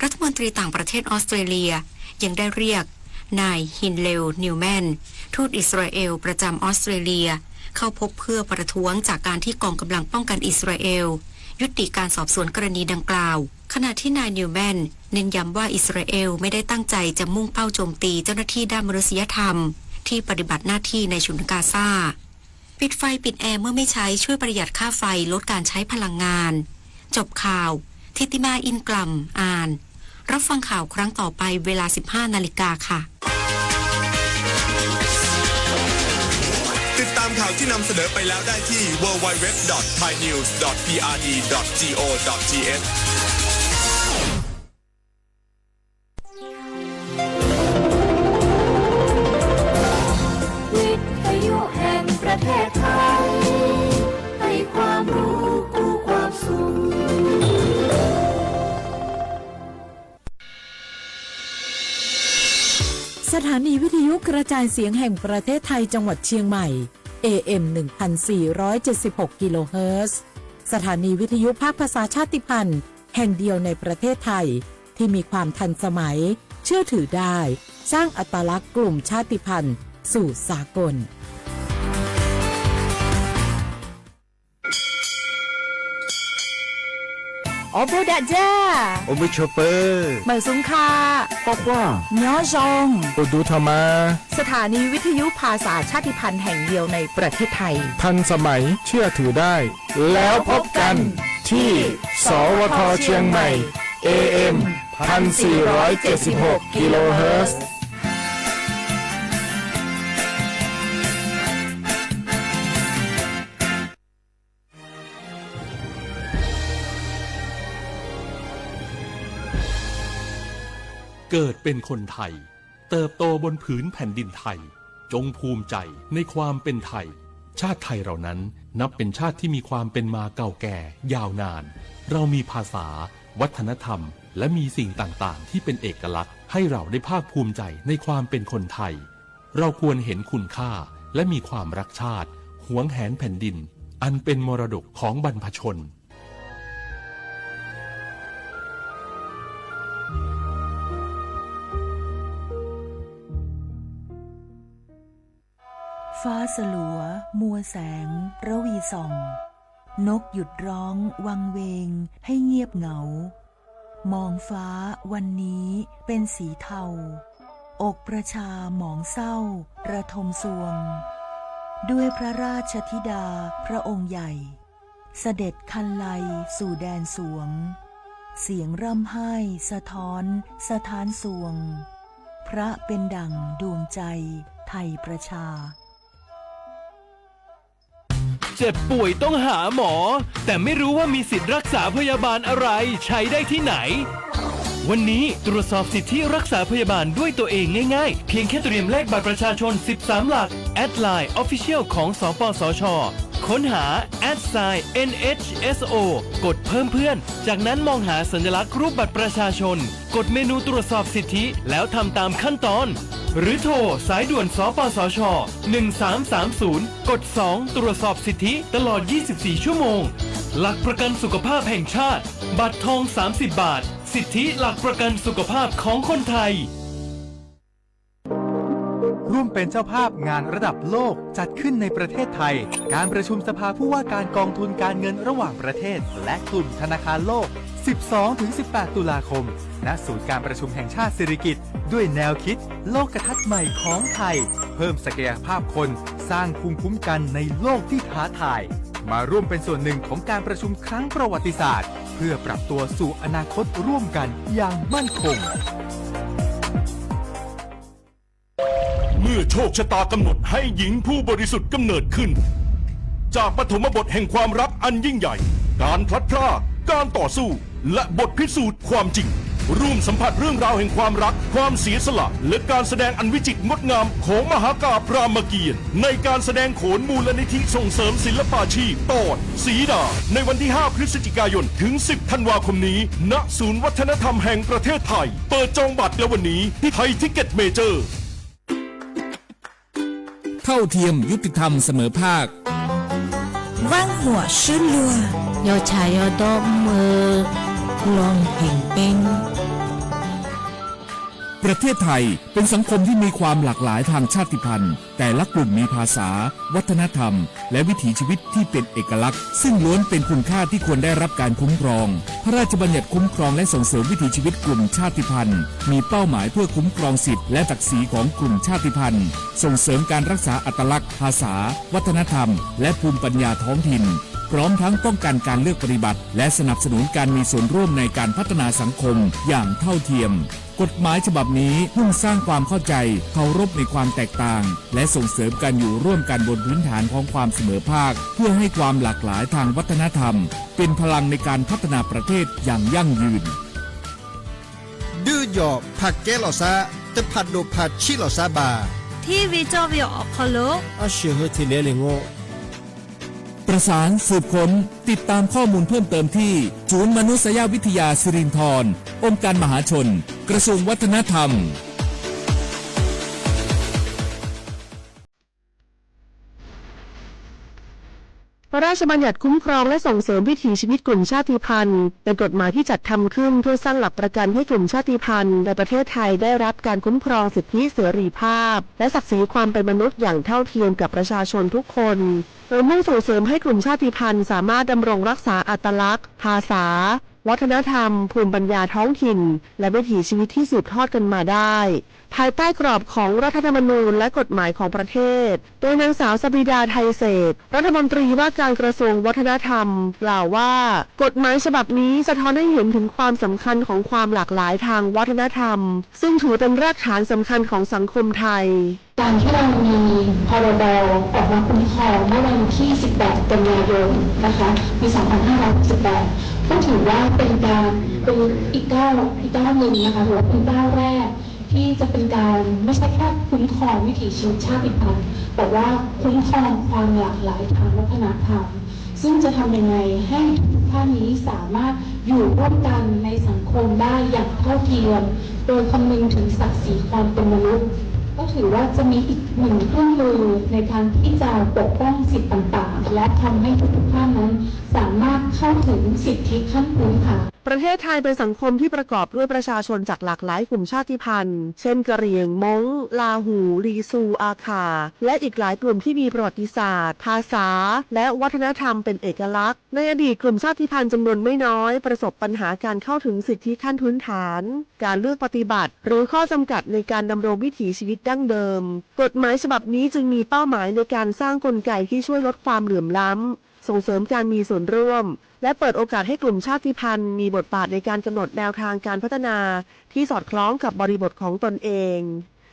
รัฐมนตรีต่างประเทศออสเตรเลียยังได้เรียกนายฮินเลวนิวแมนทูตอิสราเอลประจำออสเตรเลียเข้าพบเพื่อประท้วงจากการที่กองกำลังป้องกันอิสราเอลยุติการสอบสวนกรณีดังกล่าวขณะที่นายนิวแมนเน้นย้ำว่าอิสราเอลไม่ได้ตั้งใจจะมุ่งเป้าโจมตีเจ้าหน้าที่ด้านมนุษยธรรมที่ปฏิบัติหน้าที่ในฉนวนกาซาปิดไฟปิดแอร์เมื่อไม่ใช้ช่วยประหยัดค่าไฟลดการใช้พลังงานจบข่าวทิติมาอินกลัมอ่านรับฟังข่าวครั้งต่อไปเวลา 15 นาฬิกาค่ะติดตามข่าวที่นำเสนอไปแล้วได้ที่ www.thainews.prd.go.thวิทยุแห่งประเทศไทยให้ความรู้กู้ความสุขสถานีวิทยุกระจายเสียงแห่งประเทศไทยจังหวัดเชียงใหม่ AM 1476 กิโลเฮิรตซ์สถานีวิทยุภาคภาษาชาติพันธุ์แห่งเดียวในประเทศไทยที่มีความทันสมัยเชื่อถือได้สร้างอัตลักษณ์กลุ่มชาติพันธุ์สู่สากลออบูดาจ้าโอมิชเปอร์เหมยซุงคาปอกว่าย้อซงโอดูธรรมาสถานีวิทยุภาษาชาติพันธุ์แห่งเดียวในประเทศไทยทันสมัยเชื่อถือได้แล้วพบกันที่สวทเชียงใหม่ AM 1476 กิโลเฮิรตซ์เกิดเป็นคนไทยเติบโตบนผืนแผ่นดินไทยจงภูมิใจในความเป็นไทยชาติไทยเรานั้นนับเป็นชาติที่มีความเป็นมาเก่าแก่ยาวนานเรามีภาษาวัฒนธรรมและมีสิ่งต่างๆที่เป็นเอกลักษณ์ให้เราได้ภาคภูมิใจในความเป็นคนไทยเราควรเห็นคุณค่าและมีความรักชาติหวงแหนแผ่นดินอันเป็นมรดกของบรรพชนฟ้าสลัวมัวแสงระวีส่องนกหยุดร้องวังเวงให้เงียบเหงามองฟ้าวันนี้เป็นสีเทาอกประชาหมองเศร้าระทมสวงด้วยพระราชธิดาพระองค์ใหญ่เสด็จคันไลสู่แดนสวงเสียงร่ำไห้สะท้อนสถานสวงพระเป็นดั่งดวงใจไทยประชาเจ็บป่วยต้องหาหมอแต่ไม่รู้ว่ามีสิทธิ์รักษาพยาบาลอะไรใช้ได้ที่ไหนวันนี้ตรวจสอบสิทธิรักษาพยาบาลด้วยตัวเองง่ายๆเพียงแค่เตรียมเลขบัตรประชาชน13หลักแอดไลน์ Official ของสปสช.ค้นหา @NHSO กดเพิ่มเพื่อนจากนั้นมองหาสัญลักษณ์รูปบัตรประชาชนกดเมนูตรวจสอบสิทธิแล้วทำตามขั้นตอนหรือโทรสายด่วนสปสช1330กด2ตรวจสอบสิทธิตลอด24ชั่วโมงหลักประกันสุขภาพแห่งชาติบัตรทอง30 บาทสิทธิหลักประกันสุขภาพของคนไทยร่วมเป็นเจ้าภาพงานระดับโลกจัดขึ้นในประเทศไทยการประชุมสภาผู้ว่าการกองทุนการเงินระหว่างประเทศและกลุ่มธนาคารโลก 12-18 ตุลาคมณศูนย์การประชุมแห่งชาติสิริกิติ์ด้วยแนวคิดโลกทัศน์ใหม่ของไทยเพิ่มศักยภาพคนสร้างภูมิคุ้มกันในโลกที่ท้าทายมาร่วมเป็นส่วนหนึ่งของการประชุมครั้งประวัติศาสตร์เพื่อปรับตัวสู่อนาคตร่วมกันอย่างมั่นคงเมื่อโชคชะตากำหนดให้หญิงผู้บริสุทธิ์กำเนิดขึ้นจากปฐมบทแห่งความรักอันยิ่งใหญ่การพลัดพรากการต่อสู้และบทพิสูจน์ความจริงร่วมสัมผัสเรื่องราวแห่งความรักความเสียสละและการแสดงอันวิจิตรงดงามของมหากาพย์รามเกียรติ์ในการแสดงโขนมูลนิธิส่งเสริมศิลปาชีพตอนสีดาในวันที่ 5 พฤศจิกายนถึง 10 ธันวาคมนี้ณศูนย์วัฒนธรรมแห่งประเทศไทยเปิดจองบัตรแล้ววันนี้ที่ไทยทิกเก็ตเมเจอร์เท่าเทียมยุติธรรมเสมอภาค万我是路有茶有多么龙平平ประเทศไทยเป็นสังคมที่มีความหลากหลายทางชาติพันธุ์แต่ละกลุ่มมีภาษาวัฒนธรรมและวิถีชีวิตที่เป็นเอกลักษณ์ซึ่งล้วนเป็นคุณค่าที่ควรได้รับการคุ้มครองพระราชบัญญัติคุ้มครองและส่งเสริมวิถีชีวิตกลุ่มชาติพันธุ์มีเป้าหมายเพื่อคุ้มครองสิทธิและศักดิ์ศรีของกลุ่มชาติพันธุ์ส่งเสริมการรักษาอัตลักษณ์ภาษาวัฒนธรรมและภูมิปัญญาท้องถิ่นพร้อมทั้งป้องกันการเลือกปฏิบัติและสนับสนุนการมีส่วนร่วมในการพัฒนาสังคมอย่างเท่าเทียมกฎหมายฉบับนี้มุ่งสร้างความเข้าใจเคารพในความแตกต่างและส่งเสริมการอยู่ร่วมกันบนพื้นฐานของความเสมอภาคเพื่อให้ความหลากหลายทางวัฒนธรรมเป็นพลังในการพัฒนาประเทศอย่างยั่งยืนดื้อหยอบผักแก้หลอซาแต่ผัดโดผัดชิหลอซาบาที่วิจารณ์พอลอาเชื่อที่เลงโงประสานสืบค้นติดตามข้อมูลเพิ่มเติมที่ศูนย์มนุษยวิทยาสิรินธรองค์การมหาชนกระทรวงวัฒนธรรมพระราชบัญญัติคุ้มครองและส่งเสริมวิถีชีวิตกลุ่มชาติพันธุ์เป็นกฎหมายที่จัดทำขึ้นเพื่อสร้างหลักประกันให้กลุ่มชาติพันธุ์ในประเทศไทยได้รับการคุ้มครองสิทธิเสรีภาพและศักดิ์ศรีความเป็นมนุษย์อย่างเท่าเทียมกับประชาชนทุกคนโดยมุ่งส่งเสริมให้กลุ่มชาติพันธุ์สามารถดำรงรักษาอัตลักษณ์ภาษาวัฒนธรรมภูมิปัญญาท้องถิ่นและวิถีชีวิตที่สืบทอดกันมาได้ภายใต้กรอบของรัฐธรรมนูญและกฎหมายของประเทศโดยนางสาวสบิดาไทยเศรษฐ์รัฐมนตรีว่าการกระทรวงวัฒนธรรมกล่าวว่ากฎหมายฉบับนี้สะท้อนให้เห็นถึงความสำคัญของความหลากหลายทางวัฒนธรรมซึ่งถือเป็นรากฐานสำคัญของสังคมไทยการที่เรามีพรบออกมาคุ้มครองเมื่อวันที่ 18 กันยายนนะคะปี 2518 ก็ถือว่าเป็นอีกก้าวหนึ่งนะคะหรือว่าเป็นก้าวแรกที่จะเป็นการไม่ใช่แค่คุ้มครองวิถีชีวิตชาติพันธุ์แต่ว่าคุ้มครองความหลากหลายทางวัฒนธรรมซึ่งจะทำยังไงให้ทุกท่านนี้สามารถอยู่ร่วมกันในสังคมได้อย่างเท่าเทียมโดยคำนึงถึงศักดิ์ศรีความเป็นมนุษย์ก็ถือว่าจะมีอีกหนึ่งเครื่องมือในการที่จะปกป้องสิทธิต่างๆและทำให้ทุกท่านนั้นสามารถเข้าถึงสิทธิขั้นพื้นฐานประเทศไทยเป็นสังคมที่ประกอบด้วยประชาชนจากหลากหลายกลุ่มชาติพันธุ์เช่นกะเหรี่ยงม้งลาหูลีซูอาคาและอีกหลายกลุ่มที่มีประวัติศาสตร์ภาษาและวัฒนธรรมเป็นเอกลักษณ์ในอดีตกลุ่มชาติพันธุ์จำนวนไม่น้อยประสบปัญหาการเข้าถึงสิทธิขั้นพื้นฐานการเลือกปฏิบัติหรือข้อจำกัดในการดำรงวิถีชีวิตดั้งเดิมกฎหมายฉบับนี้จึงมีเป้าหมายในการสร้างกลไกที่ช่วยลดความเหลื่อมล้ำส่งเสริมการมีส่วนร่วมและเปิดโอกาสให้กลุ่มชาติพันธุ์มีบทบาทในการกำหนดแนวทางการพัฒนาที่สอดคล้องกับบริบทของตนเอง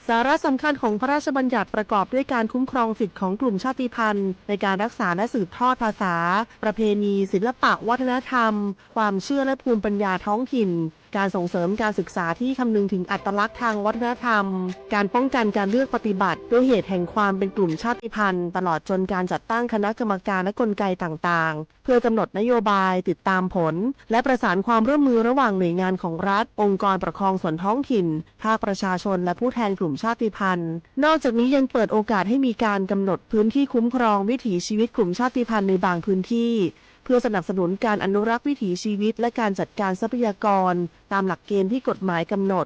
สาระสำคัญของพระราชบัญญัติประกอบด้วยการคุ้มครองสิทธิของกลุ่มชาติพันธุ์ในการรักษาและสืบทอดภาษาประเพณีศิลปะวัฒนธรรมความเชื่อและภูมิปัญญาท้องถิ่นการส่งเสริมการศึกษาที่คำนึงถึงอัตลักษณ์ทางวัฒนธรรมการป้องกันการเลือกปฏิบัติด้วยเหตุแห่งความเป็นกลุ่มชาติพันธุ์ตลอดจนการจัดตั้งคณะกรรมการและกลไกต่างๆเพื่อกำหนดนโยบายติดตามผลและประสานความร่วมมือระหว่างหน่วยงานของรัฐองค์กรปกครองส่วนท้องถิ่นภาคประชาชนและผู้แทนกลุ่มชาติพันธุ์นอกจากนี้ยังเปิดโอกาสให้มีการกำหนดพื้นที่คุ้มครองวิถีชีวิตกลุ่มชาติพันธุ์ในบางพื้นที่เพื่อสนับสนุนการอนุรักษ์วิถีชีวิตและการจัดการทรัพยากรตามหลักเกณฑ์ที่กฎหมายกำหนด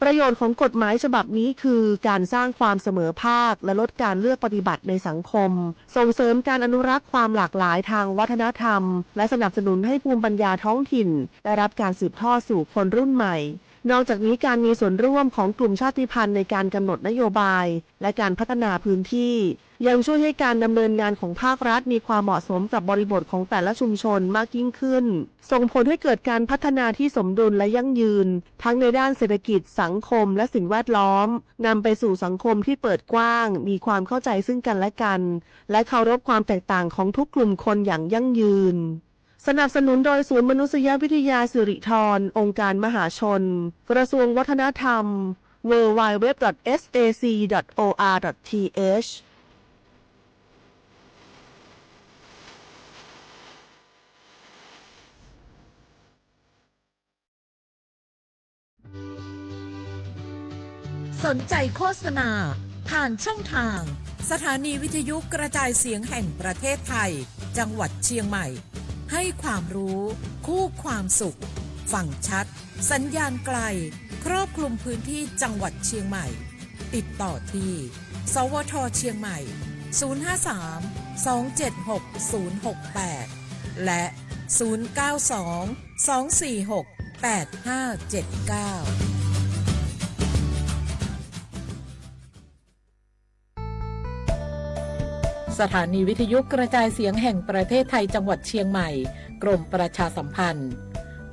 ประโยชน์ของกฎหมายฉบับนี้คือการสร้างความเสมอภาคและลดการเลือกปฏิบัติในสังคมส่งเสริมการอนุรักษ์ความหลากหลายทางวัฒนธรรมและสนับสนุนให้ภูมิปัญญาท้องถิ่นได้รับการสืบทอดสู่คนรุ่นใหม่นอกจากนี้การมีส่วนร่วมของกลุ่มชาติพันธุ์ในการกำหนดนโยบายและการพัฒนาพื้นที่ยังช่วยให้การดำเนินงานของภาครัฐมีความเหมาะสมกับบริบทของแต่ละชุมชนมากยิ่งขึ้นส่งผลให้เกิดการพัฒนาที่สมดุลและยั่งยืนทั้งในด้านเศรษฐกิจสังคมและสิ่งแวดล้อมนำไปสู่สังคมที่เปิดกว้างมีความเข้าใจซึ่งกันและกันและเคารพความแตกต่างของทุกกลุ่มคนอย่างยั่งยืนสนับสนุนโดยศูนย์มนุษยวิทยาสิริธรองค์การมหาชนกระทรวงวัฒนธรรม www.sac.or.thสนใจโฆษณาผ่านช่องทางสถานีวิทยุกระจายเสียงแห่งประเทศไทยจังหวัดเชียงใหม่ให้ความรู้คู่ความสุขฟังชัดสัญญาณไกลค รอบคลุมพื้นที่จังหวัดเชียงใหม่ติดต่อที่สวทเชียงใหม่053-276-068และ092-246-8579สถานีวิทยุกระจายเสียงแห่งประเทศไทยจังหวัดเชียงใหม่กรมประชาสัมพันธ์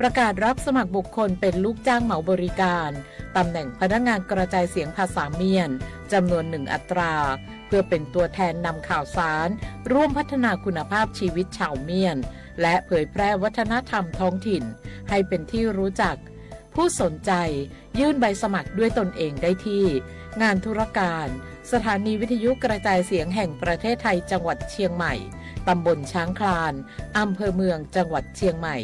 ประกาศรับสมัครบุคคลเป็นลูกจ้างเหมาบริการตำแหน่งพนักงานกระจายเสียงภาษาเมียนจำนวน1 อัตราเพื่อเป็นตัวแทนนำข่าวสารร่วมพัฒนาคุณภาพชีวิตชาวเมียนและเผยแพร่วัฒนธรรมท้องถิ่นให้เป็นที่รู้จักผู้สนใจยื่นใบสมัครด้วยตนเองได้ที่งานธุรการสถานีวิทยุกระจายเสียงแห่งประเทศไทยจังหวัดเชียงใหม่ตำบลช้างคลานอำเภอเมืองจังหวัดเชียงใหม่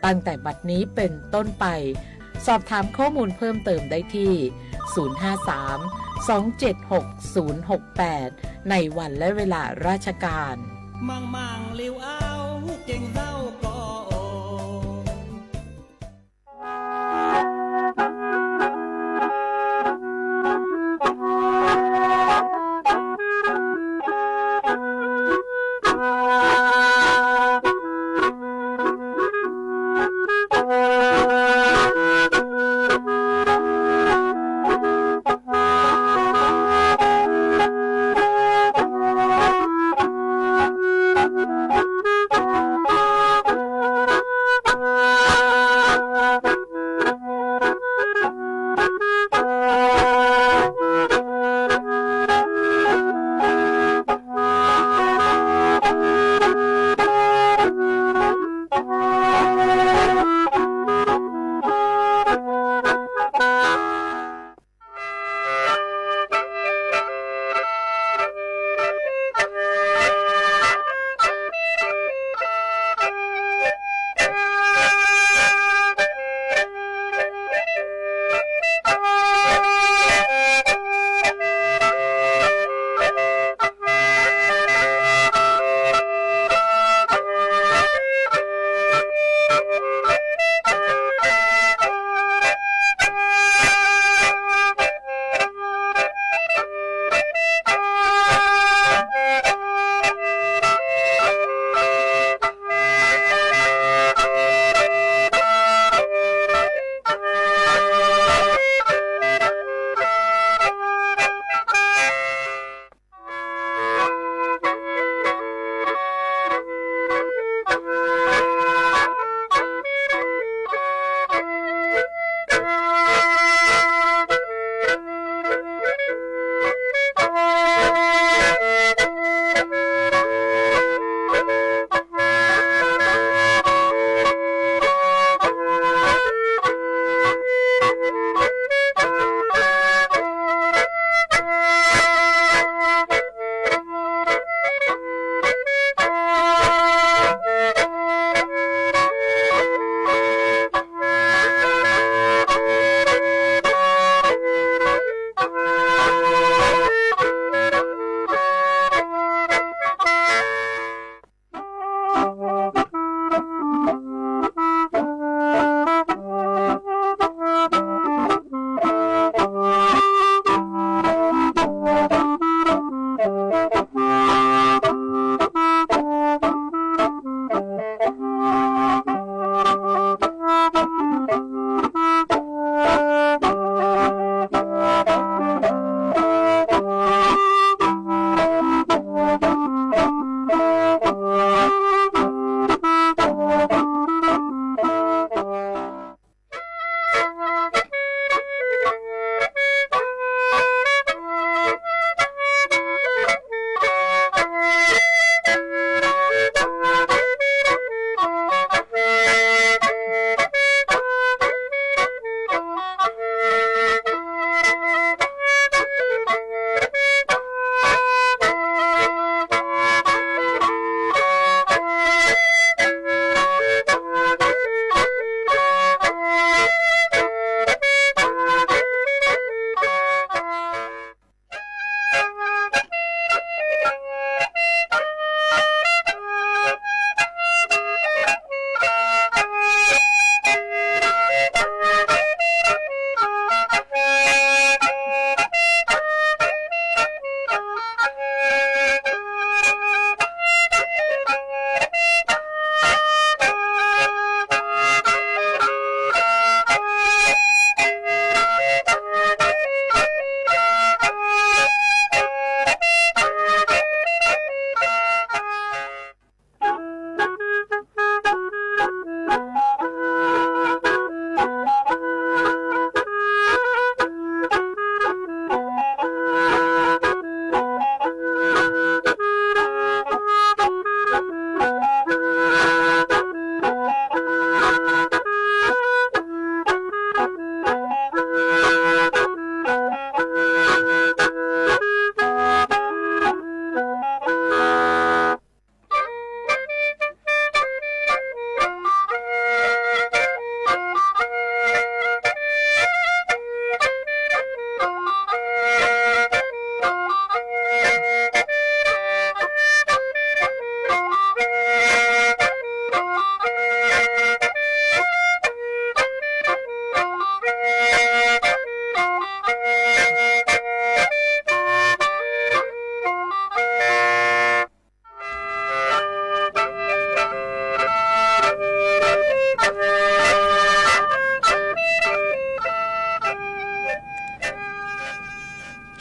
ตั้งแต่บัดนี้เป็นต้นไปสอบถามข้อมูลเพิ่มเติมได้ที่ 053-276-068 ในวันและเวลาราชการมังลิวเอาเก่งเศร้าก็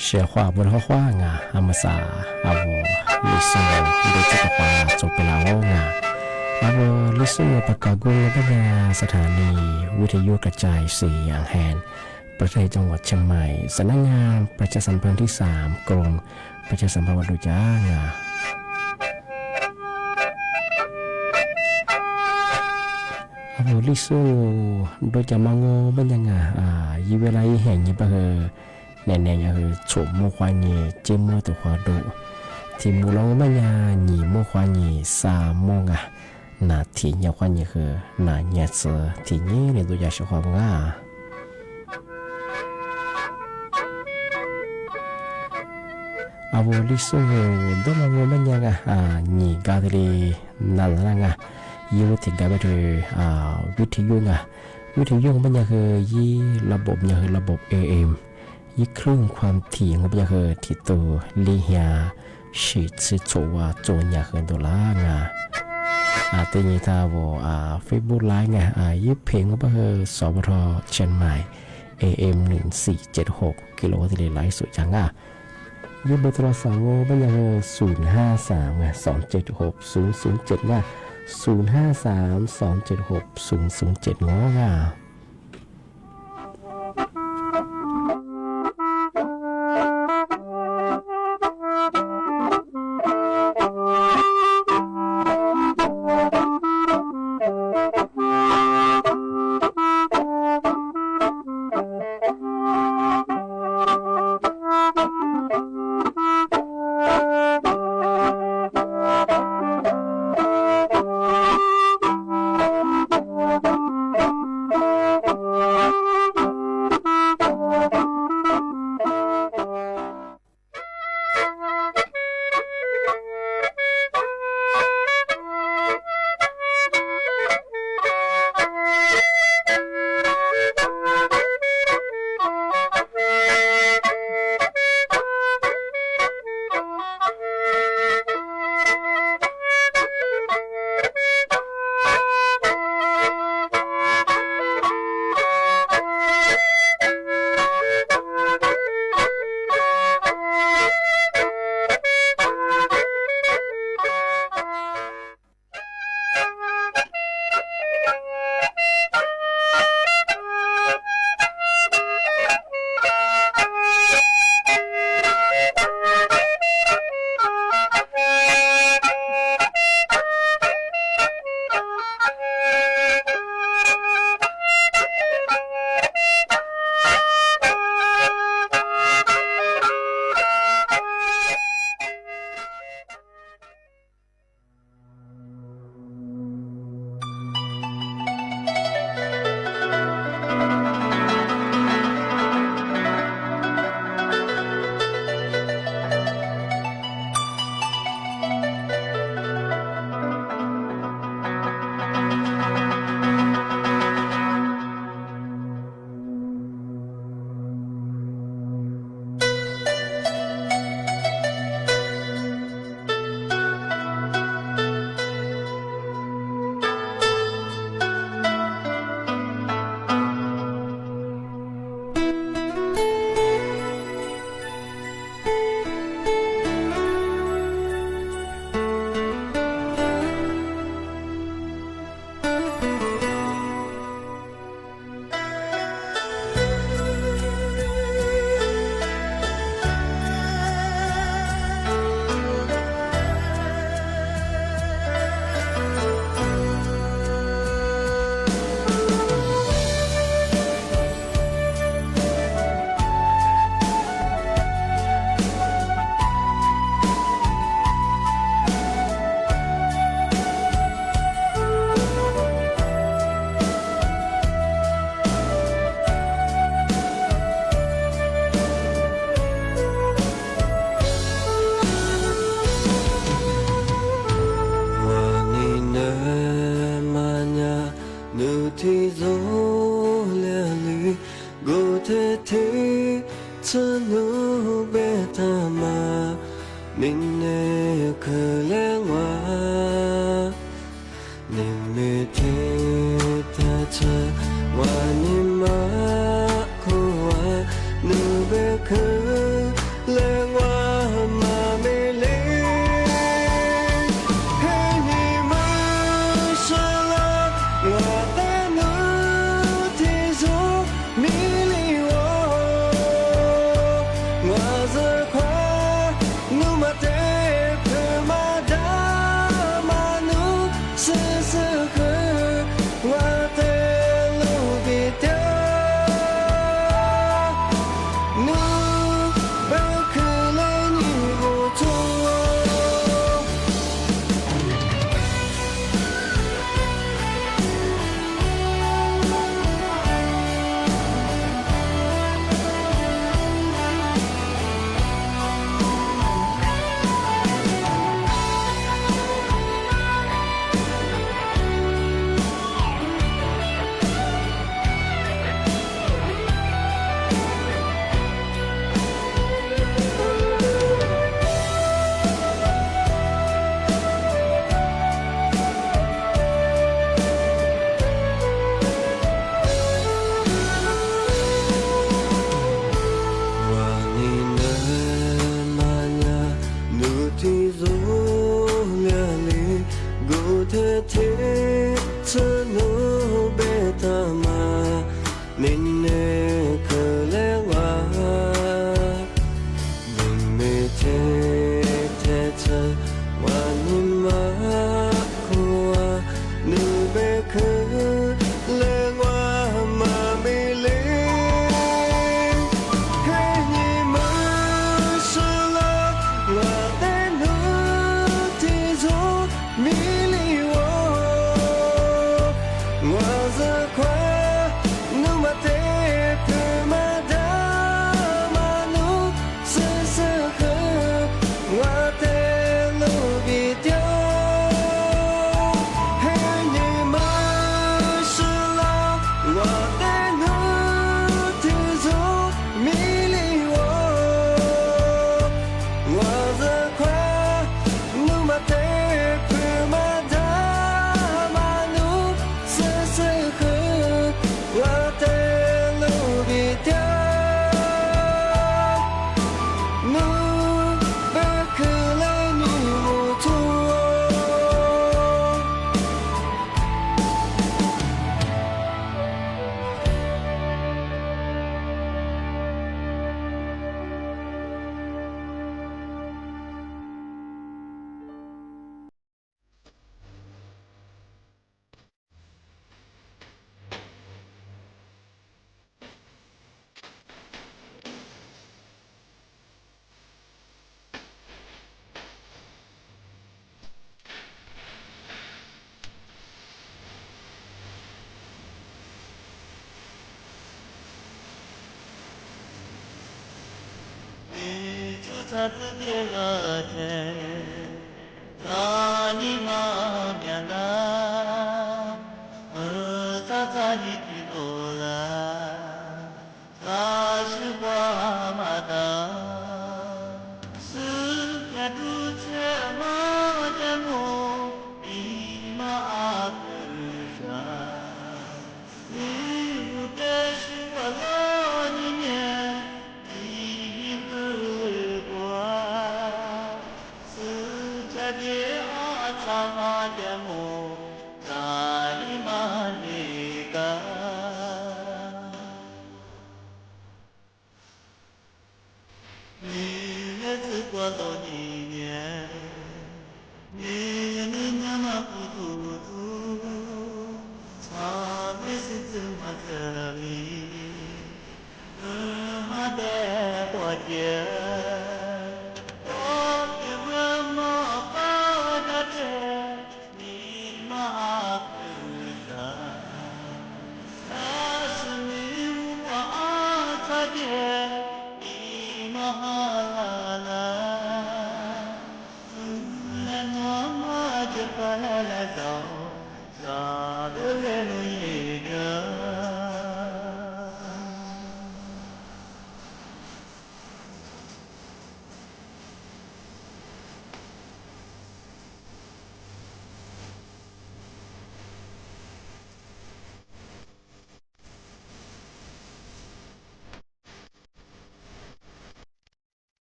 学话不好话啊，阿么啥阿我历史的这个话做不了啊，阿我历史ประกอบกุลปัญญาสถานีวิทยุกระจายเสียงแห่งประเทศจังหวัดเชียงใหม่สำนักงานประชาสัมพันธ์ที่ 3 กรมประชาสัมพันธ์วัดดุจ้างาอาวุลิสูโดยจะมองเป็นยังไงยีเวลาแห่งนี้ปะเหรอแน่ๆคือฉมโมควานีเจมโมตัวควาดูที่มูลองมันยาหนีโมควานีสามโมงนาทียาควานีคือนาเนียเสือที่นี้เนี่ยตัวยาชความง่าอาวุลิสูโดยมองมันยังหนีกาดลีนั่นละง่ะยี่วิธีการไปดูวิทยุวิทยุมันยังคือยี่ระบบยังคือระบบ AM ยี่คลื่นความถี่มันยังคือที่ตัวลีเฮียฉีดสิโจว่าโจนยังคือตัวละตีนี้ถ้าว่าFacebook Live ยี่เพลงมันคือสวทเชียงใหม่ AM 1476กิโลวัตต์ที่ไลฟ์สุดจังยี่เบอร์โทรศัพท์มันยังคือ053 276 007 053-276-007 ง้องา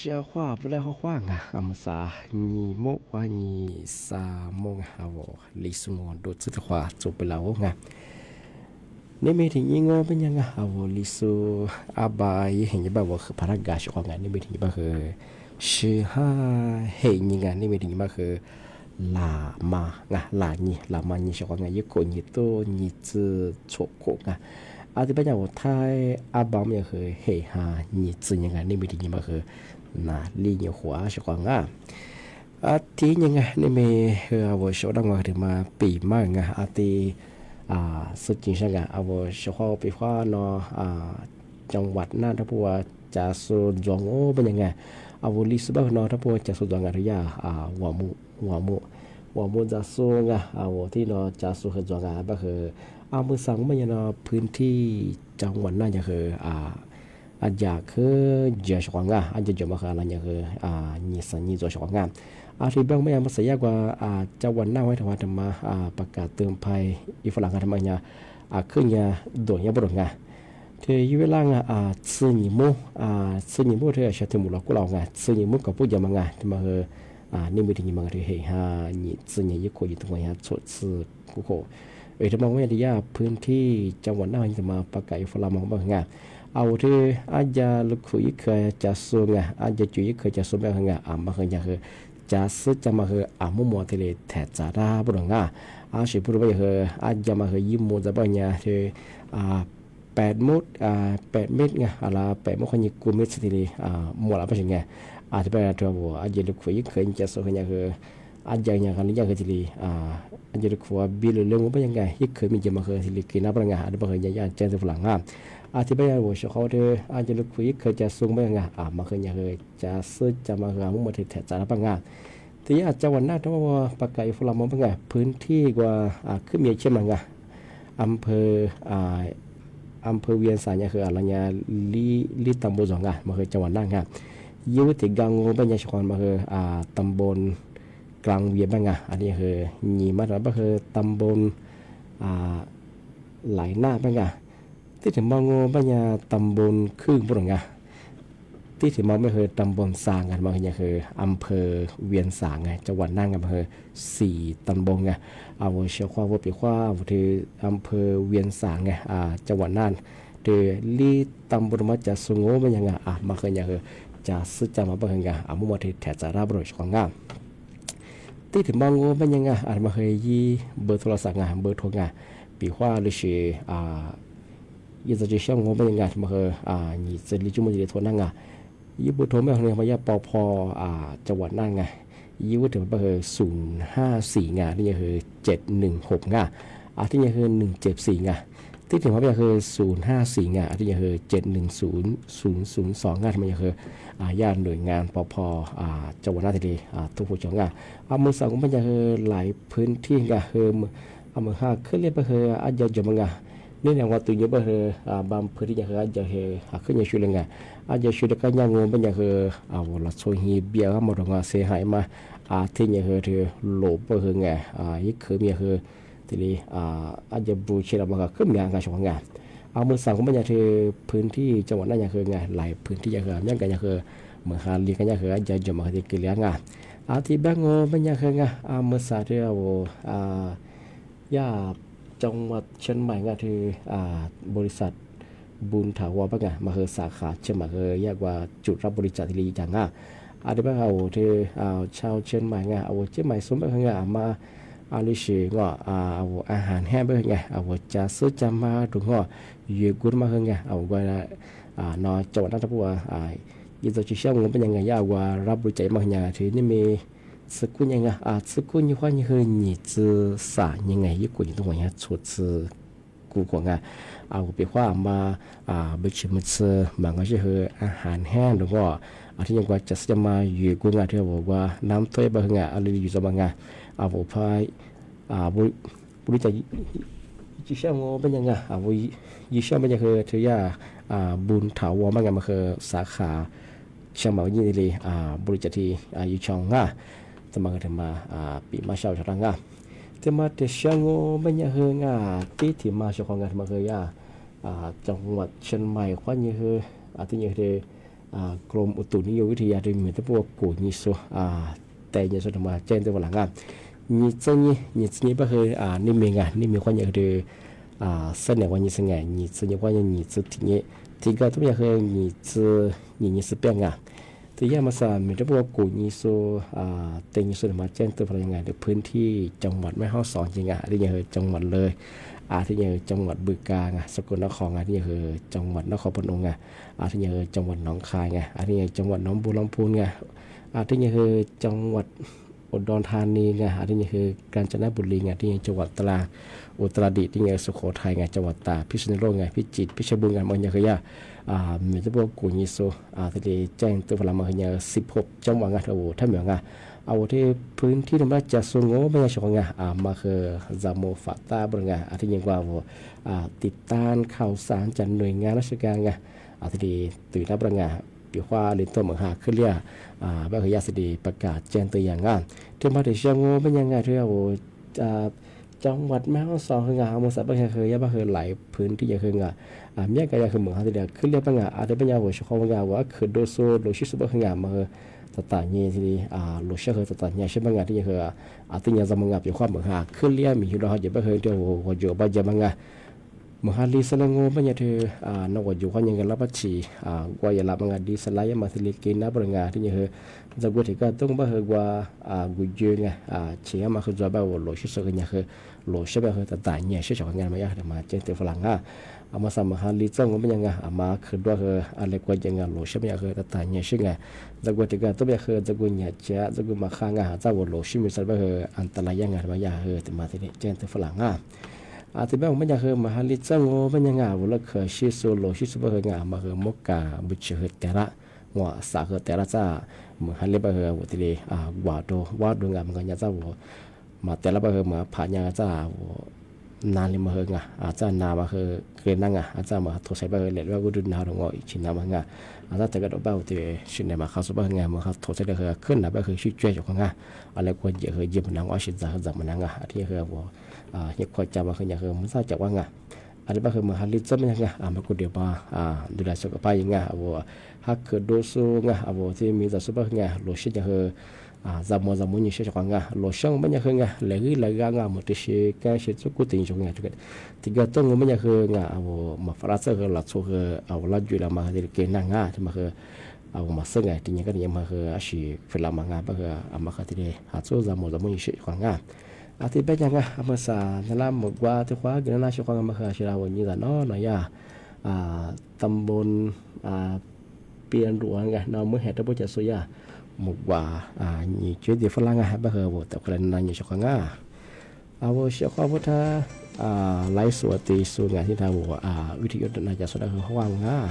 消化不来话啊，阿姆萨你莫话你萨莫啊，我李苏我都知道话做不了啊。นี่ไม่ถึงยังเป็นยังไงเอาลิสูอาบายเห็นยังบ้างว่าคือพนักงานชาวงานนี่ไม่ถึงยังบ้างคือชื่อห้าเห็นยังไงนี่ไม่ถึงยังบ้างคือลามางะลานี่ลามานี่ชาวงานยิ่งคนยิ่งโตยิ่งจะโชคโกงอาที่เป็นอย่างว่าไทยอาบามยังคือเห็นหายิ่งจะยังไงนี่ไม่ถึงยังบ้างคือน่ะลีนี่หัวชาวงานอาที่ยังไงนี่ไม่คือว่าชาวดังว่าถึงมาปีมากไงอาที่สุดจริงใช่ไหมเอาเฉพาะไปคว้าเนาะจังหวัดน่านทัพพัวจะสุดจงโอ้เป็นยังไงเอาลิสบ้านเนาะทัพพัวจะสุดจงอะไรหัวมุจะสุดไงเอาที่เนาะจะสุดจงอะไรบ้างคือเอามือสั่งมันยังเนาะพื้นที่จังหวัดน่านจะคืออาจจะคือเยอะช่วงงาอาจจะเยอะมากอะไรอย่างคือยี่สิบยี่ตัวช่วงงาอาทิตย์บางไม่ยังมาเสียกว่าจังหวัดน่านไว้ทำมาประกาศเตือนภัยอีฝรั่งกันทำไมเนี่ยขึ้นเนี่ยโดนเนี่ยบ่โดนไงเธออยู่เวลาไงซื้อหญิงมู่ซื้อหญิงมู่เธอใช้ถึงหมู่เรากูเราไงซื้อหญิงมู่กับผู้ใหญ่มาไงที่มานี่ไม่ถึงยี่มาเธอเฮยี่ซื้อหญิงยี่คนอยู่ตรงไหนชดซื้อกูโคทำไมไม่ได้ยาพื้นที่จังหวัดน่านจะมาประกาศอีฝรั่งมองบ้างไงเอาที่อาจจะลูกคุยเคยจะสู้ไงอาจจะจุยเคยจะสู้แบบไงมาเคยอย่างคือจะซื้อจะมาคือมุมมองที่เลยแทจะได้บุรุษง่าสิพูดไปคืออาจจะมาคือยิ้มมุมจะเป็นอย่างที่8 มุด8 เมตรไงอะไร8 มุดคนยิ่งกูเมตรที่เลยหมดแล้วเป็นยังไงอาจจะเป็นตัวบัวอาจจะลูกคุยเคยจะสู้อย่างคืออาจจะอย่างกันอย่างคือที่เลยอาจจะลูกคุยบิลเรื่องมันเป็นยังไงยิ่งเคยมีจะมาคือที่เลยกินน้ำเป็นยังไงอาจจะเป็นอย่างเช่นที่ฝรั่งง่าอาทิตย์ไปยังว่าเขาเธออาจจะลูกคุยเคยจะสูงไปยังไงมาเคยยังเคยจะซื้อจะมาคือมุ่งมาที่แถบจาระปังงาทีนี้อาจจะวันหน้าถ้าว่าประกาศฝรั่งมันเป็นไงพื้นที่กว่าขึ้นมีเช่นมันไง อำเภออำเภอเวียงสางเนี่ยคืออะไรเนี่ยลีตำบลสองมาคือจังหวัดน่านครับยูติกังบัญญัติชนมาคือตำบลกลางเวียงบ้างอันนี้คือညီมาแล้วก็คือตำบลไหลหน้าบ้างที่ถึงมองบัญญัติตำบลครึ่งบุรงที่ถึงมองไม่คือตำบลสางกันมาคืออำเภอเวียงสางไงจังหวัดน่านกันมาคือ4ตำบลไงเอาเชียวข้าวปีข้าวที่อำเภอเวียงสางไงจังหวัดน่านที่ลีตำบลมาจากสุโขทัยยังไงมาคือยังคือจะซื้อจำมาเป็นยังไงมุ่งมาที่แถบจะรับรู้ของงามที่ถึงมองเป็นยังไงมาเคยยี่เบอร์โทรศัพท์เบอร์โทรปีข้าวหรือชื่อยี่จะเชื่อมเป็นยังไงมาเคยยี่จะรีจุ่มจะโทรนั่งยี่เบอร์โทรไม่ของเนี่ยมาปพจังหวัดน่านไงยี่ว่าถึงเบอร์054นี่คือ716ที่นี่คือ174ที่ถึงว่าคือ054ที่นี่คือ710002มันคือญาติหน่วยงานปพจังหวัดน่านทีทุกผู้ชมเมืองสางมันจะคือหลายพื้นที่คือเมืองห้าขึ้นเรียกคืออาจจะจมนี่อย่างว่าตัวนี้ก็คือบางพื้นที่คืออาจจะขึ้นอย่างชุดเลยอาจจะชุดก็ยังงงเป็นอย่างคือเราช่วยฮีเบียร์มาตรงเสียหายมาที่อย่างคือหลบก็คือยิ่งคือมีคือทีนี้อาจจะบูชาบางขึ้นงานการชงงานเมืองสางมันจะคือพื้นที่จังหวัดนั้นอย่างคือหลายพื้นที่อย่างคือยังกันอย่างคือเมืองฮาลีกันอย่างคืออาจจะจมที่เกลียงที่บางงเป็นอย่างคือเมืองสางที่ย่าจังหวัดเชียงใหม่ก็คือบริษัทบุญถาวรบ้างมาคือสาขาเชียงใหม่คือยากว่าจุดรับบริจาคที่ดีจังอันนี้บ้างที่ชาวเชียงใหม่เชียงใหม่สมบัติมาลิชิก็อาหารแห้งบ้างจะซื้อจำมาถุงห่อยืดกุนมาว่าานอจังหวัดนั้นทั้งปวงยิ่งจะเชื่อมกันเป็นยังไงยากว่ารับบริจาคมาอย่างที่นี่มีสกุลยังไงสกุลยี่ห้อนี่คือ你知啥ยังไงยี่กุลต้องว่า出自กูของไปว่ามาไปชิมซื้อบางก็คืออาหารแห้งหรือว่าที่ยังว่าจะมาอยู่กูที่บอกว่าน้ำถ้วยบางอะไรอยู่จะบางพายบริจาคยิ่งเชื่อมเป็นยังไงยิ่งเชื่อมเป็นยังคือที่ยาบุญถาวรบางมาคือสาขาเชียงใหม่ยี่นี่เลยบริจาคที่อยู่ช่องสมัครมาปีมาเช่าชาวงาที่มาที่เชียงไม่ยังเฮงที่มาชาวงานมาเคยจังหวัดเชียงใหม่ควันยังเฮที่ยังเฮกรมอุตุนิยมวิทยาได้มีทั้งพวกกูนิโซแต่ยังสุดมาแจ้งตัวหลังนี่เจ้านี่ก็คือนี่มีควันยังเฮเสนอวันนี้สังเกตนี่เจ้านี่ควันยังนี่เจ้าที่ก็ทุกอย่างคือนี่เจ้านี่是变ที่ยามาสานมีทั้งพวกกูนิโซเต็งสุดมาแจ้งตัวพลังงานในพื้นที่จังหวัดแม่ฮ่องสอนจริงที่ยังคือจังหวัดเลยที่ยังจังหวัดบึงกาฬสกลนครที่ยังคือจังหวัดนครพนมที่ยังคือจังหวัดหนองคายที่ยังจังหวัดหนองบัวลำพูที่ยังคือจังหวัดอุดรธานีที่ยังคือกาญจนบุรีที่ยังจังหวัดตราดอุตรดิตถ์ที่ยังสุโขทัยจังหวัดตากพิษณุโลกพิจิตรพิชรบูรณ์มันยังคือยามีทั้งพวกกูนิโซที่แจ้งตัวพลังมาคือ16จังหวัดท่านเหมือนที่พื้นที่ธรรมราชจะสูงไม่ใช่ชงมาคือจามฟาตาบริงที่ยังว่าติดตามข่าวสารจากหน่วยงานราชการที่ตื่นรับประงานปีว่าเรียนตัวเหมือนขึ้นเรียบางขยะสดีประกาศแจ้งตัวอย่างที่มาถึงเชียงเป็นยังไงที่จังหวัดแม่ฮ่องสอนคืองานเมืองสัตว์บางแห่งเคยบางเคยหลายพื้นที่ยังคืองานเมียกันยังคือเหมือนที่เดียวขึ้นเรียบางงานอาจจะเป็นอย่างว่าชาวบางงานว่าคือโดโซโลชิสบางคืองานมาคือต่างๆนี่ที่โลชิคือต่างๆนี่ใช่บางงานที่ยังคือที่ยังจะบางงานเป็นความเหมือนขึ้นเรียบมีอยู่แล้วจะบางเคยเดียวว่าอยู่บางอย่างบางงานมหาลีสลงบางอย่างที่นกว่าอยู่คนยังกันรับบัตรกว่าอย่ารับบางงานดีสลายมาที่เล็กกินนะบางงานที่ยังคือจะกูที่ก็ต้องบางคือว่ากูเยอะไงเชื่อมาคือจะแบบว่าโลชิสก็ยังคือโลชิบางคือต่างๆนี่ใช่ชาวงานมาอยากจะมาเจอตัวฝรั่งมาสามหาลีจังก็เป็นยังไงมาคือด้วยคืออะไรกว่ายังไงโลชิบางคือต่างๆนี่ใช่ไงจะกูที่ก็ต้องแบบคือจะกูเนี่ยจะกูมาข้างจะว่าโลชิมีสัตว์บางคืออันตรายยังไงมาอยากคือแต่มาที่นี่เจอตัวฝรั่งที่บ้านมันอยากคือมหาลิจังเป็นยังไงว่าเราเคยชิโซโลชิโซบะคือมาคือมกาบุชเหแต่ละว่าสาคือแต่ละจ้ามหาลิบะคือว่าที่นี่วาดงานมันก็ยังจ้าว่ามาแต่ละบะคือมาผ่านยังจ้า นานเลยมาเฮงอ่ะอาจารย์นามาเฮเกนั่งอ่ะอาจารย์มาโทรใช้บ้างเลยว่ากูดูนารงอีกชิ้นน้ำมันอ่ะอาจารย์แต่ก็ดบ้าตัวชิ้นไหนมาเข้าสุบ้างไงมาเขาโทรใช้เลยขึ้นนะบ้างคือชื่อเจ้าของอ่ะอะไรกูเยอะเยี่ยมนังว่าชิ้นจากมันนังอ่ะที่เฮว่าเหตุความจำมาคืออย่างเฮมันทราบจากว่าไงอันนี้บ้างคือมาฮันลิซมันยังไงมากูเดียวมาดูแลสุขภาพยังไงว่าฮักคือดูสูงไงว่าที่มีแต่สุบ้างไงโลชิยังเฮzamu ni shi kwanga lo shang banya khenga legi lega nga motishi ka shi tsuku tin jonga tuket tiga tong banya khenga abo ma frasa ke la tso ke aw la ju la ma dir ke na nga ma ke aw ma senga tinya ka ma ke ashi fela ma nga ba ke ama ka tire ha tso zamu ni shi kwanga ati banya nga ama sa nala mo gwa te kwa ge na shi kwanga ma ka shi la wo ni da no na ya tambon pian ruang nga na mo he ta bo cha so ya một quả nhị chuyến đi phát lang bây giờ bộ tập lần này nhiều cho con bộ sẽ có một lái sửa thì sửa ngày thì thà bộ uy tín nàyจะสดhơn hoang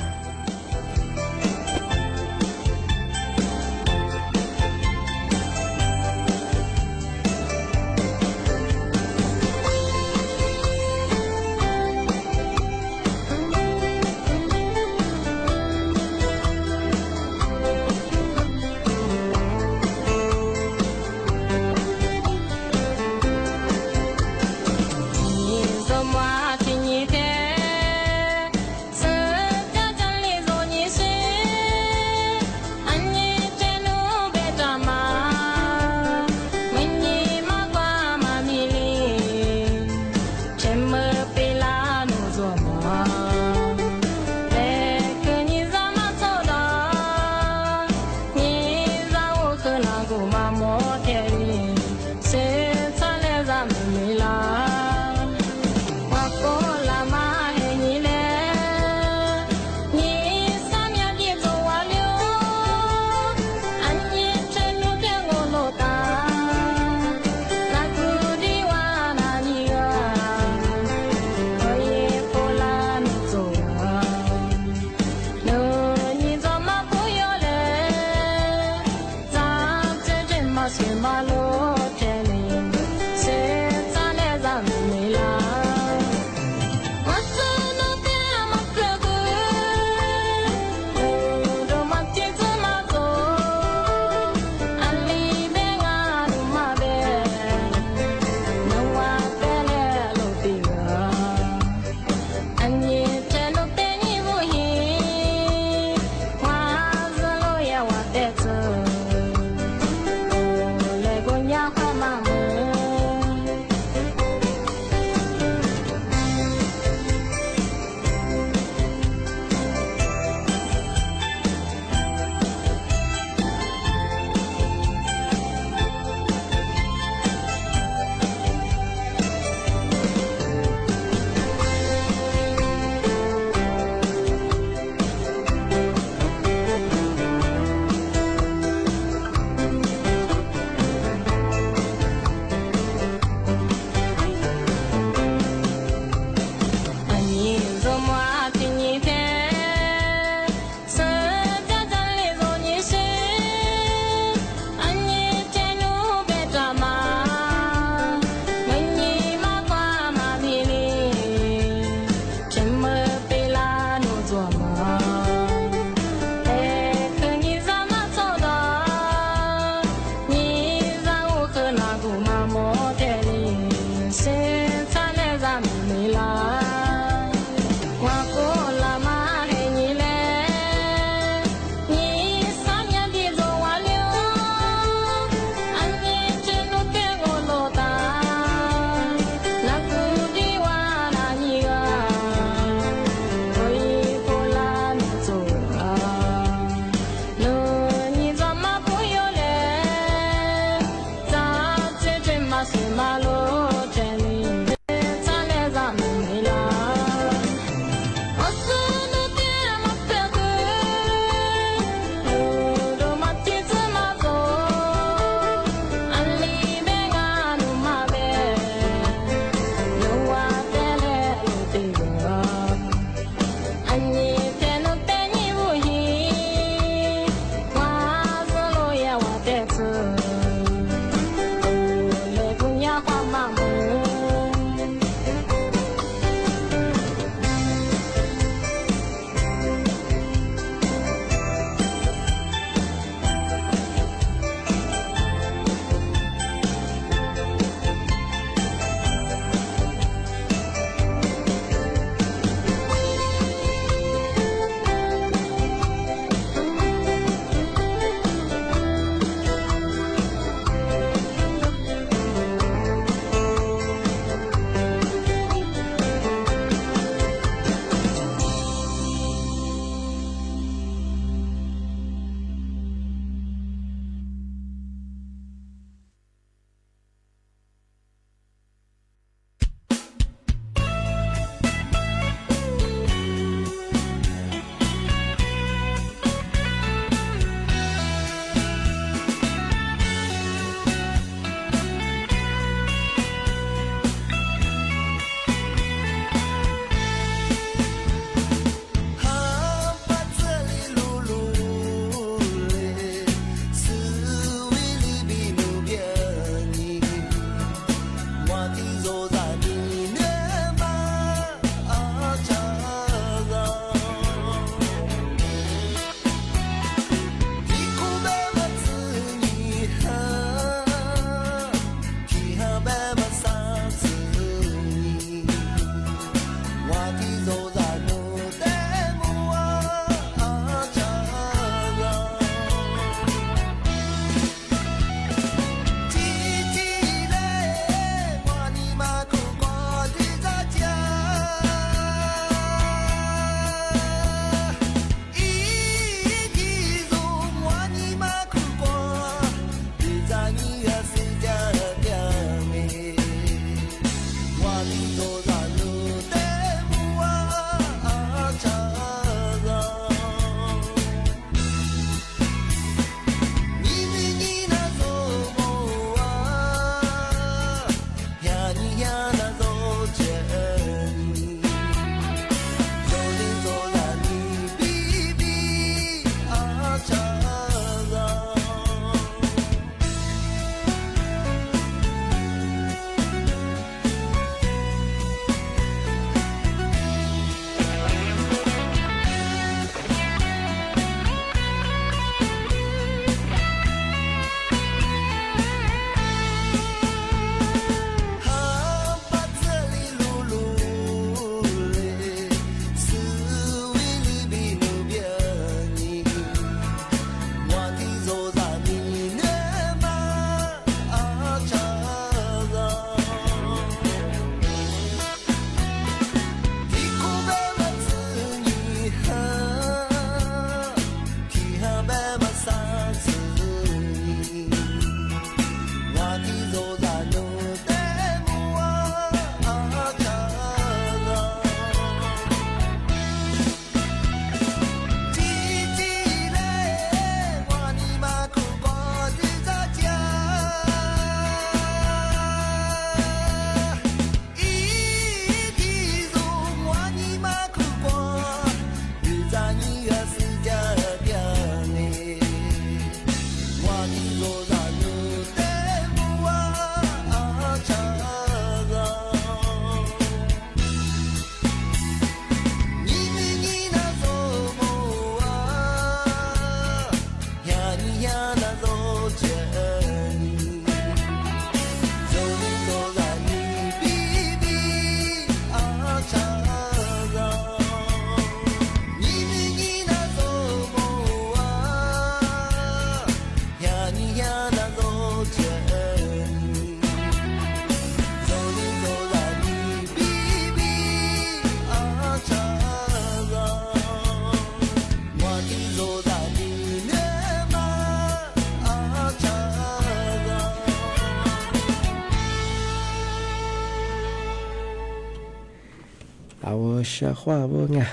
เอาชาว่าว่างา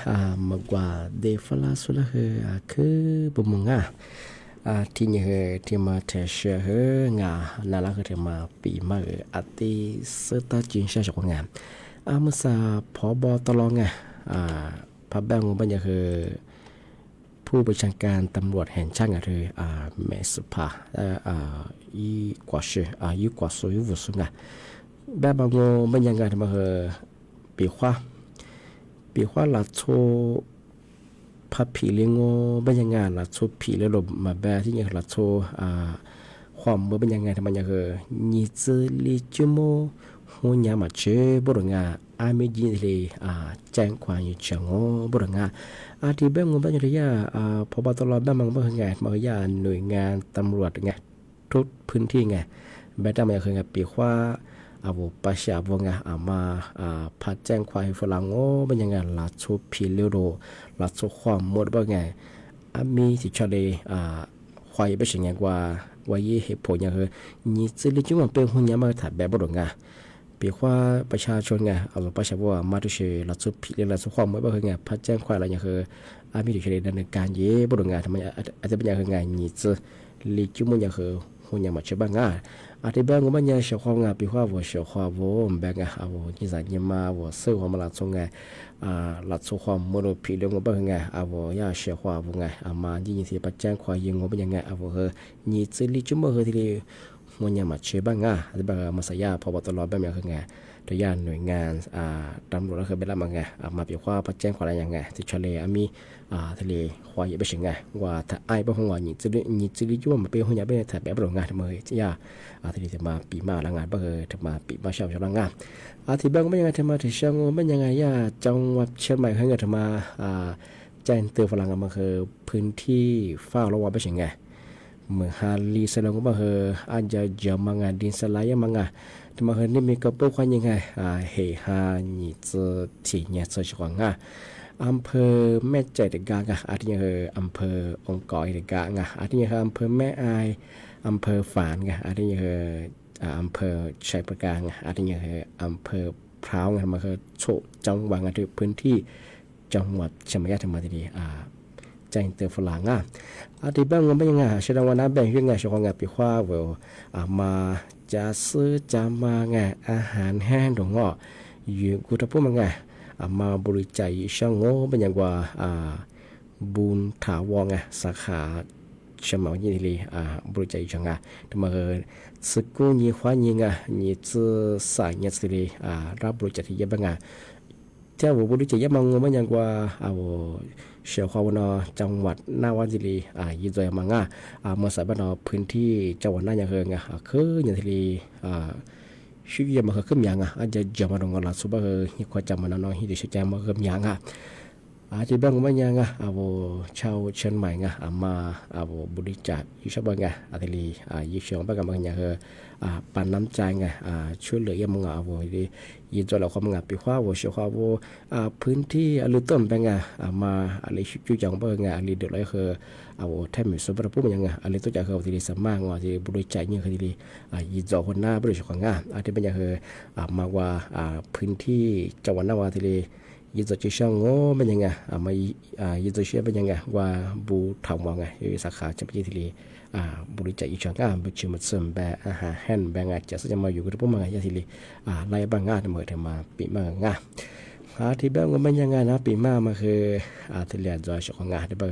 มากว่าเดฟลาสุลาคือบุมงที่เนี่ยที่มาเทเชงานาลาคือที่มาปีมาอติสตาจินชาชกงานมุสาพอบอตลองพระแบงบัญญัติคือผู้บัญชาการตำรวจแห่งชาติคือเมสุภาอีกว่าชื่อีกว่าสุยวุสุงแบบบางโมบัญญัติมาคือปีขวาลัดโชพับผีเลี้ยงบัญญัติลัดโชผีแล้วลมมาแบบที่ยังลัดโชความเมื่อบัญญัติทำบัญญัติคือนิจลิจุโมหัวยามาเชบุรงอาเมจิเลยแจ้งความอยู่เชิงบุรงที่แบบงบัญญัติพอบตลอดแบบบางบางไงบางอย่างหน่วยงานตำรวจไงทุกพื้นที่ไงแบบแต่มันคือไงปีขวาอาวุปัชญาวงมาพัดแจ้งความฝรั่งเป็นยังไงลัดชุบผีเลี้ยวลัดชุบความหมดว่าไงมีสิชาเลยควายเป็นสิ่งอย่างว่ายี่เหตุผลอย่างคือนี่จะเรียกว่าเป็นหุ่นยามาถัดแบบบุรงปีว่าประชาชนไงอาวุปัชญาวงมาดูเชลัดชุบผีเลี้ยวลัดชุบความหมดว่าไงพัดแจ้งความอะไรอย่างคือมีสิชาเลยดำเนินการเย่บุรงทำไมอาจจะเป็นอย่างคือไงนี่จะเรียกว่าอย่างคือหุ่นยามาเชื่อบ้างที่แบงก์มันยังเชื่อความงาปีว่าว่าเชื่อความว่าแบงก์นี่สัญญามาว่าซื้อความหลักส่งไงหลักส่งความมโนผีเรื่องว่าเป็นไงย่าเชื่อความว่าไงมาที่ยินที่ปัจจัยความยิงว่าเป็นยังไงนี่จะลิจุ่มว่าที่มันยังมาเชื่อบ้างที่แบงก์มาสยาพอตลอดแบบนี้คือไงตัวอย่างหน่วยงานตำรวจก็คือเป็นอะไรบ้างไงมาปีว่าปัจจัยความอะไรยังไงที่เฉลี่ยมีทะเลควายเป็นสิ่งไงว่าถ้าไอ้บ้างว่านี่จะลิจุ่มมาเป็นหุ่นยาเป็นถ่ายแบบโรงงานทำไมที่ยาที่จะมาปีมาละงานบ่จะมาปีมาเช้าละงานที่บางเป็นยังไงจะมาที่เชียงเป็นยังไงจังหวัดเชียงใหม่เขาจะมาแจ้งเตือนฝรั่งมันคือพื้นที่เฝ้าระวังเป็นยังไงเมื่อฮาลีสลงก็คืออาจจะเจอมังดินสลายมังที่มาเห็นนี่มีกระเป๋าความยังไงเฮฮานี่จะที่เนี่ยจะช่วยงอำเภอแม่ใจเด็กกางอาทิตย์คืออำเภอองค์กอยเด็กกางอาทิตย์คืออำเภอแม่อายอำเภอฝานอาทิตย์คืออำเภอชัยประการอาทิตย์คืออำเภอพร้าวมาคือโชจังหวัดที่พื้นที่จังหวัดเชียงใหม่ธรรมดีแจ้งเตือนฝรั่งที่บ้างมันเป็นยังไงเชื่อว่าน้ำแบ่งยังไงช่วงงานปีว่ามา จะซื้อจะมาไงอาหารแห้งตรงอ่ะอยู่กูจะพูดมาไงมาบริจาคช่างโง่เป็นอย่างว่าบุญถาวรไงสาขาเฉมายินดีบริจาคช่างทำไมสกุลยี่ห้อยี่ไงยี่จะสายยี่สิริรับบริจาคที่เยอะบ้างเจ้าบริจาคเยอะมากเป็นอย่างว่าเชียวขวานจังหวัดนาวาจิรียี่จอยมังเมื่อสายบ้านพื้นที่จังหวัดน่าอย่างเฮงคือยี่สิริชื่อมาคือมีอาจจะจำมาตรงกันละสุบะคือความจำมันน้อยที่จะจำมาคือมีอาจจะบางวันยังชาวเชียงใหม่มาบริจาคยิ่งชอบไงอาทิตย์ยิ่งชอบบางอย่างคือปันน้ำใจไงช่วยเหลือยังมึงยิ่งจนเราความงปีว่าเชื่อว่าพื้นที่ลุต้นเป็นไงมาอะไรช่วยจังบ้างไงอะไรเดือดร้อนคือแทบไม่สมบูรณ์พูดยังไงอะไรตัวจากเขาที่สมัครว่าที่บริจาคยิ่งคือที่ยิ่งจอคนหน้าบริจาคของงานอาทิตย์เป็นอย่างคือมาว่าพื้นที่จังหวัดนาวาที่ยิ่งจะช่างโง่เป็นยังไงมายิ่งจะเชื่อเป็นยังไงว่าบูทำว่าไงสาขาจะไปที่บริจาคอีกช่างไปชิมมันเสริมแบบอาหารแห้งแบบงานจะจะมาอยู่กับพวกมันอย่างที่ไล่บางงานเมื่อเธอมาปีมางานที่แบบว่ามันยังไงนะปีมาคือที่เรียนจอยช่างงานที่แบบ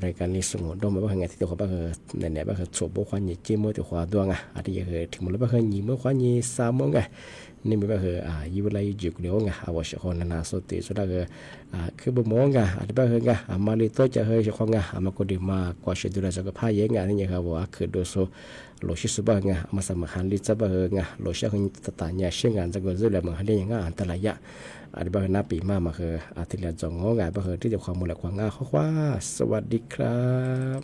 รายการนี้สมมติต้องมาว่าไงที่ตัวเขาแบบเนี่ยแบบชอบบุคคลยิ่งจิ้มมือตัวขวาดวงที่คือถึงมันแล้วแบบยิ่งมือขวายิ่งสามโมงนี่มีแบบยิ่งเวลาอยู่จุกเดียวว่าช่างนั้นสุดที่สุดแล้วคือบ่มองที่แบบมาเลยตัวจะช่างมาก็ดีมากกว่าเชื่อดูแลสุขภาพยังนี่ว่าคือโดยส่วนโลชิสุบะมาสมัครลิซ่าแบบโลชิคุณตัดต่างเชื่องานจะก็จะเรื่องมันให้ยังอันตรายอาทิตย์หน้าปีมาคืออาทิตย์ละจงงงแบบคือที่จะความมูลความข้อว่าสวัสดีครับ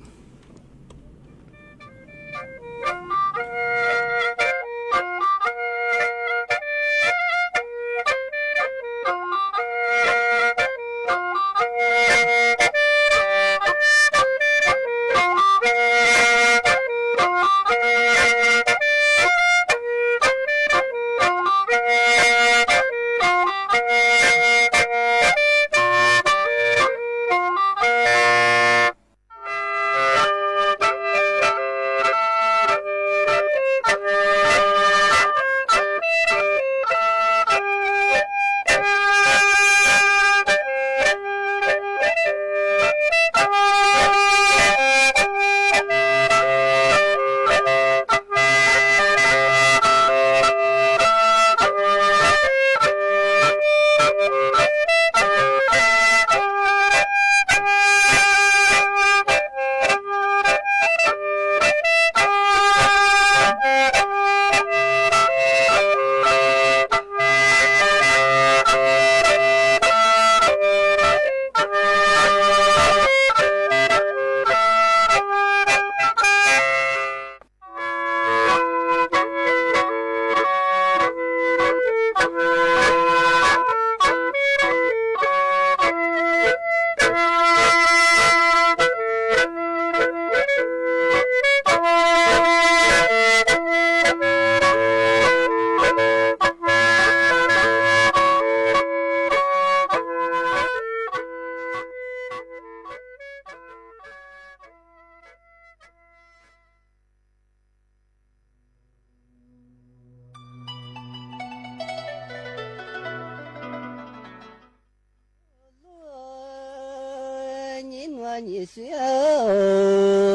你小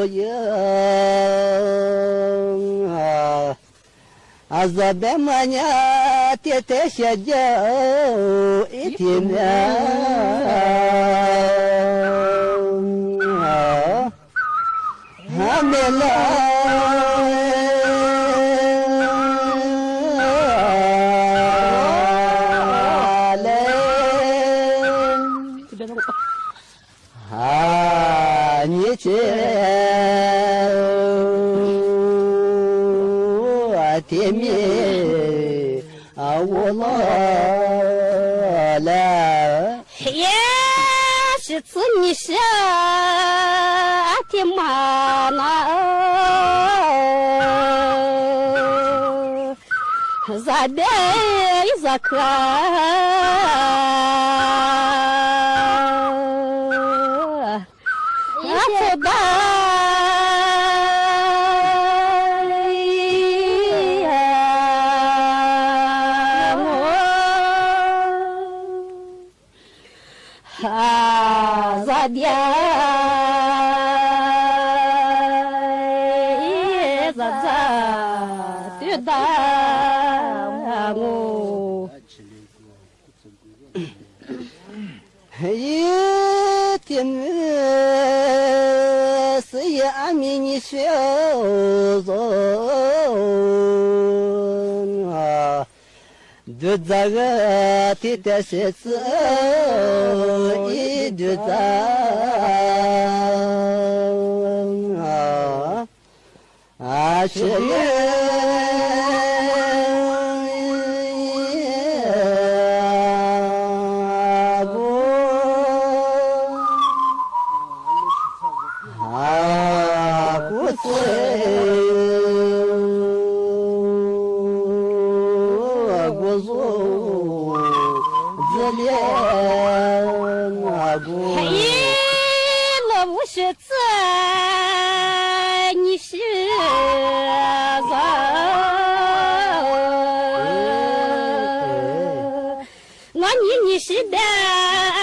样咋别么呢？天天下脚一天呢，还没你这天面我了，也是子你是天妈那，咋的咋看？的咋咋的大我。一天是也迷你小子啊，就这个天天是一就这啊是你是的，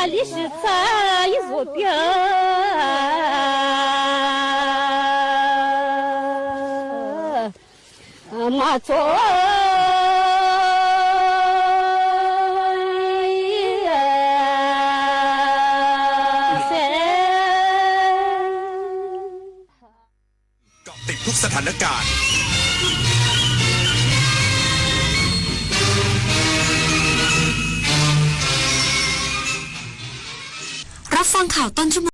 你是菜一座标，马错。ติดทุกสถานการณ์ รับฟังข่าวต้นชั่วโมง